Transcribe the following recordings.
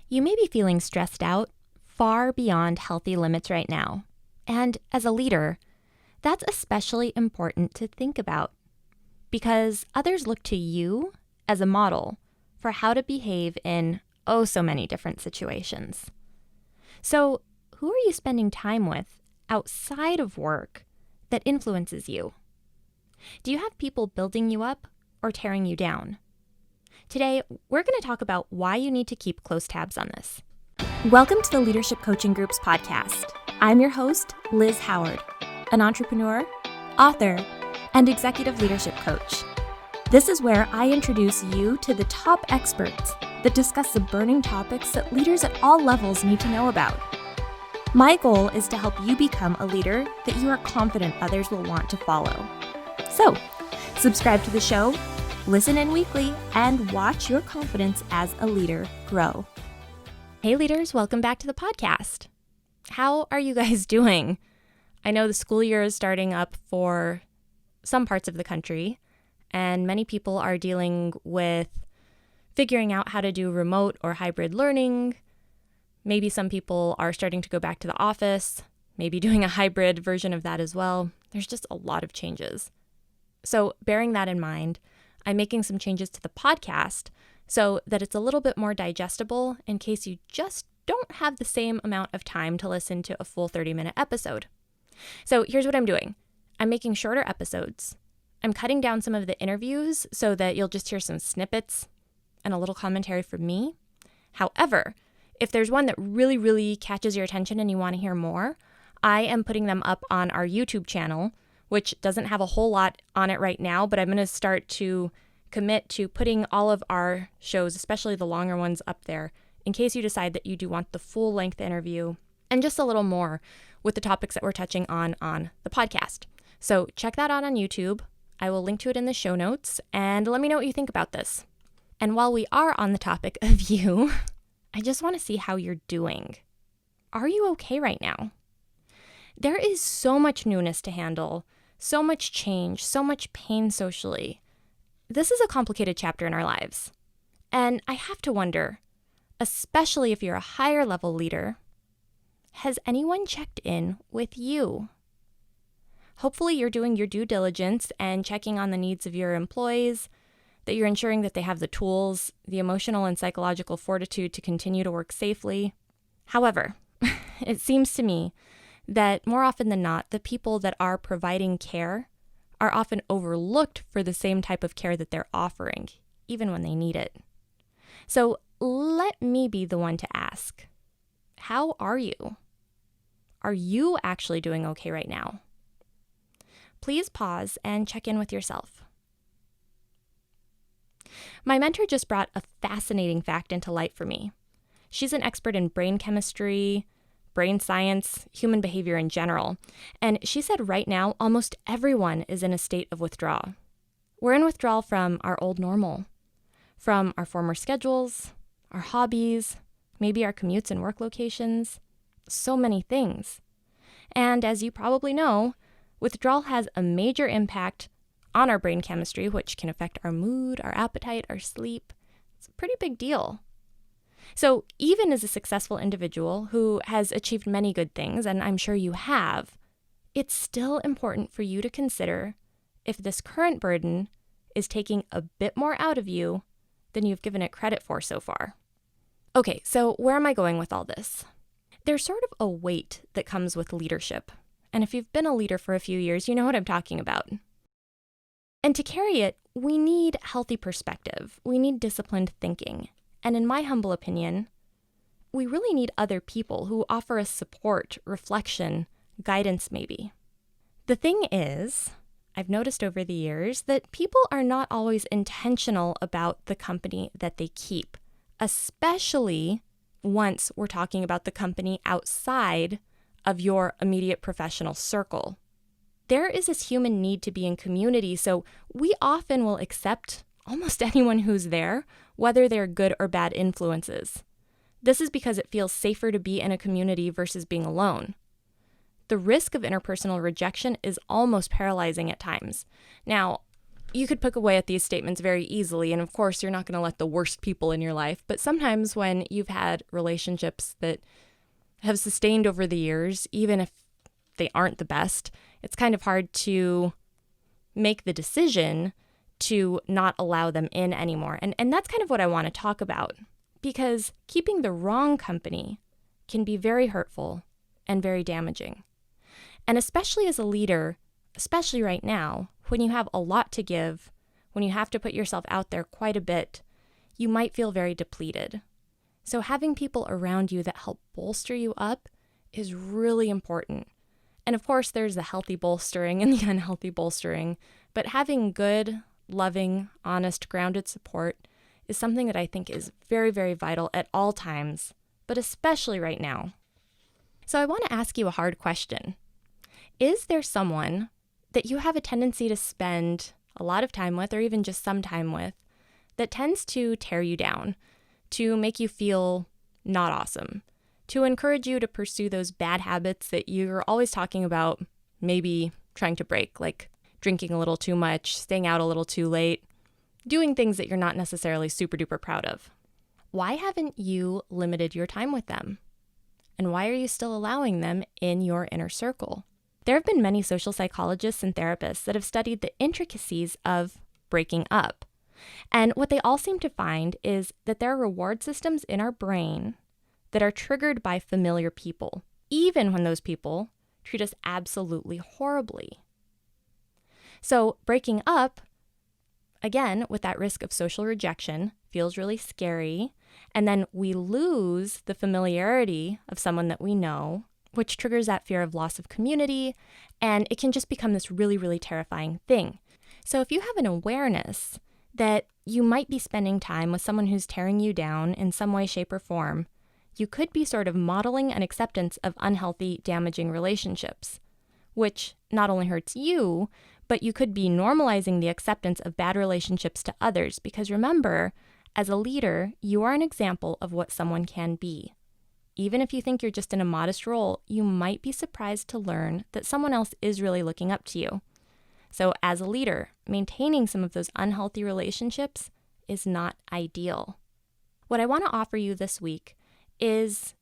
You may be feeling stressed out far beyond healthy limits right now. And as a leader, that's especially important to think about because others look to you as a model for how to behave in oh so many different situations. So, who are you spending time with outside of work that influences you? Do you have people building you up or tearing you down? Today, we're going to talk about why you need to keep close tabs on this. Welcome to the Leadership Coaching Group's podcast. I'm your host, Liz Howard, an entrepreneur, author, and executive leadership coach. This is where I introduce you to the top experts that discuss the burning topics that leaders at all levels need to know about. My goal is to help you become a leader that you are confident others will want to follow. So, subscribe to the show, listen in weekly, and watch your confidence as a leader grow. Hey leaders, welcome back to the podcast. How are you guys doing? I know the school year is starting up for some parts of the country, and many people are dealing with figuring out how to do remote or hybrid learning. Maybe some people are starting to go back to the office, maybe doing a hybrid version of that as well. There's just a lot of changes. So bearing that in mind, I'm making some changes to the podcast so that it's a little bit more digestible in case you just don't have the same amount of time to listen to a full 30-minute episode. So here's what I'm doing. I'm making shorter episodes. I'm cutting down some of the interviews so that you'll just hear some snippets and a little commentary from me. However, if there's one that really catches your attention and you want to hear more, I am putting them up on our YouTube channel, which doesn't have a whole lot on it right now, but I'm going to start to commit to putting all of our shows, especially the longer ones, up there in case you decide that you do want the full-length interview and just a little more with the topics that we're touching on the podcast. So check that out on YouTube. I will link to it in the show notes, and let me know what you think about this. And while we are on the topic of you, I just want to see how you're doing. Are you okay right now? There is so much newness to handle, so much change, so much pain socially. This is a complicated chapter in our lives. And I have to wonder, especially if you're a higher level leader, has anyone checked in with you? Hopefully you're doing your due diligence and checking on the needs of your employees, that you're ensuring that they have the tools, the emotional and psychological fortitude to continue to work safely. However, it seems to me that more often than not, the people that are providing care are often overlooked for the same type of care that they're offering, even when they need it. So let me be the one to ask, how are you? Are you actually doing okay right now? Please pause and check in with yourself. My mentor just brought a fascinating fact into light for me. She's an expert in brain chemistry, brain science, human behavior in general, and she said right now almost everyone is in a state of withdrawal. We're in withdrawal from our old normal, from our former schedules, our hobbies, maybe our commutes and work locations, so many things. And as you probably know, withdrawal has a major impact on our brain chemistry, which can affect our mood, our appetite, our sleep. It's a pretty big deal. So even as a successful individual who has achieved many good things, and I'm sure you have, it's still important for you to consider if this current burden is taking a bit more out of you than you've given it credit for so far. Okay, so where am I going with all this? There's sort of a weight that comes with leadership. And if you've been a leader for a few years, you know what I'm talking about. And to carry it, we need healthy perspective. We need disciplined thinking. And in my humble opinion, we really need other people who offer us support, reflection, guidance maybe. The thing is, I've noticed over the years that people are not always intentional about the company that they keep, especially once we're talking about the company outside of your immediate professional circle. There is this human need to be in community, so we often will accept almost anyone who's there, whether they're good or bad influences. This is because it feels safer to be in a community versus being alone. The risk of interpersonal rejection is almost paralyzing at times. Now, you could pick away at these statements very easily. And of course, you're not going to let the worst people in your life. But sometimes when you've had relationships that have sustained over the years, even if they aren't the best, it's kind of hard to make the decision to not allow them in anymore. And that's kind of what I want to talk about, because keeping the wrong company can be very hurtful and very damaging. And especially as a leader, especially right now, when you have a lot to give, when you have to put yourself out there quite a bit, you might feel very depleted. So having people around you that help bolster you up is really important. And of course, there's the healthy bolstering and the unhealthy bolstering, but having good, loving, honest, grounded support is something that I think is very, very vital at all times, but especially right now. So I want to ask you a hard question. Is there someone that you have a tendency to spend a lot of time with, or even just some time with, that tends to tear you down, to make you feel not awesome, to encourage you to pursue those bad habits that you're always talking about maybe trying to break, like drinking a little too much, staying out a little too late, doing things that you're not necessarily super duper proud of? Why haven't you limited your time with them? And why are you still allowing them in your inner circle? There have been many social psychologists and therapists that have studied the intricacies of breaking up. And what they all seem to find is that there are reward systems in our brain that are triggered by familiar people, even when those people treat us absolutely horribly. So breaking up, again, with that risk of social rejection, feels really scary. And then we lose the familiarity of someone that we know, which triggers that fear of loss of community. And it can just become this really, really terrifying thing. So if you have an awareness that you might be spending time with someone who's tearing you down in some way, shape, or form, you could be sort of modeling an acceptance of unhealthy, damaging relationships, which not only hurts you, but you could be normalizing the acceptance of bad relationships to others. Because remember, as a leader, you are an example of what someone can be. Even if you think you're just in a modest role, you might be surprised to learn that someone else is really looking up to you. So as a leader, maintaining some of those unhealthy relationships is not ideal. What I want to offer you this week is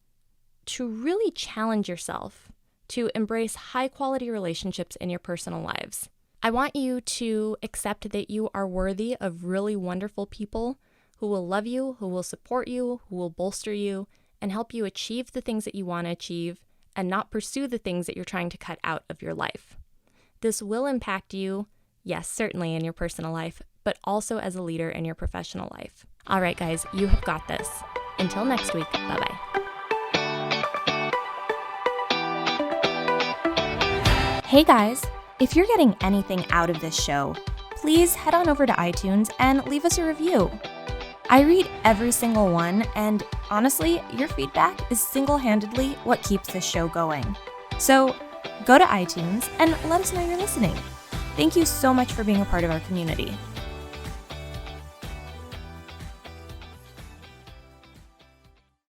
to really challenge yourself to embrace high-quality relationships in your personal lives. I want you to accept that you are worthy of really wonderful people who will love you, who will support you, who will bolster you, and help you achieve the things that you want to achieve and not pursue the things that you're trying to cut out of your life. This will impact you, yes, certainly in your personal life, but also as a leader in your professional life. All right, guys, you have got this. Until next week, bye-bye. Hey guys, if you're getting anything out of this show, please head on over to iTunes and leave us a review. I read every single one, and honestly, your feedback is single-handedly what keeps this show going. So go to iTunes and let us know you're listening. Thank you so much for being a part of our community.